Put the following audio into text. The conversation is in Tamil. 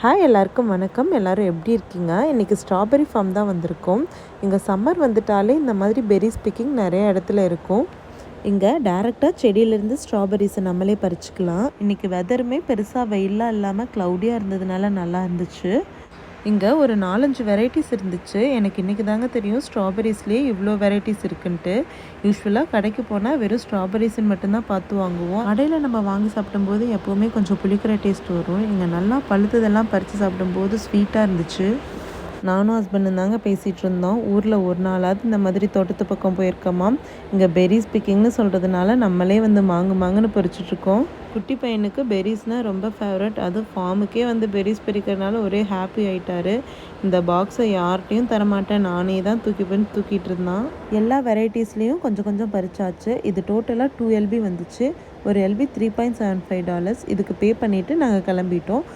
ஹாய் எல்லாருக்கும் வணக்கம். எல்லோரும் எப்படி இருக்கீங்க? இன்றைக்கி ஸ்ட்ராபெரி ஃபார்ம் தான் வந்திருக்கோம். இங்கே சம்மர் வந்துட்டாலே இந்த மாதிரி பெரிஸ் பிக்கிங் நிறைய இடத்துல இருக்கும். இங்கே டேரெக்டாக செடியிலேருந்து ஸ்ட்ராபெரிஸை நம்மளே பறிச்சுக்கலாம். இன்றைக்கி வெதருமே பெருசாக வெயிலாக இல்லாமல் க்ளவுடியாக இருந்ததுனால நல்லா இருந்துச்சு. இங்கே ஒரு 4-5 வெரைட்டிஸ் இருந்துச்சு. எனக்கு இன்றைக்கி தாங்க தெரியும் ஸ்ட்ராபெரிஸ்லேயே இவ்வளோ வெரைட்டிஸ் இருக்குன்ட்டு. யூஸ்வலாக கடைக்கு போனால் வெறும் ஸ்ட்ராபெரிஸ்ன்னு மட்டும்தான் பார்த்து வாங்குவோம். கடையில் நம்ம வாங்கி சாப்பிடும்போது எப்போவுமே கொஞ்சம் புளிக்கிற டேஸ்ட் வரும். இங்கே நல்லா பழுத்ததெல்லாம் பறித்து சாப்பிடும்போது ஸ்வீட்டாக இருந்துச்சு. நானும் ஹஸ்பண்டும் தாங்க பேசிகிட்டு இருந்தோம். ஊரில் ஒரு நாளாவது இந்த மாதிரி தோட்டத்து பக்கம் போயிருக்கோமா. இங்கே பெரிஸ் பிக்கிங்னு சொல்கிறதுனால நம்மளே மாங்குன்னு பறிச்சிட்ருக்கோம். குட்டி பையனுக்கு பெரிஸ்னால் ரொம்ப ஃபேவரட். அதுவும் ஃபார்முக்கே பெரிஸ் பறிக்கிறதுனால ஒரே ஹாப்பி ஆகிட்டாரு. இந்த பாக்ஸை யார்கிட்டையும் தரமாட்டேன், நானே தான் தூக்கிட்டு இருந்தான். எல்லா வெரைட்டிஸ்லேயும் கொஞ்சம் கொஞ்சம் பறிச்சாச்சு. இது டோட்டலாக 2 LB வந்துச்சு. ஒரு LB $3.75. இதுக்கு பே பண்ணிவிட்டு நாங்கள் கிளம்பிட்டோம்.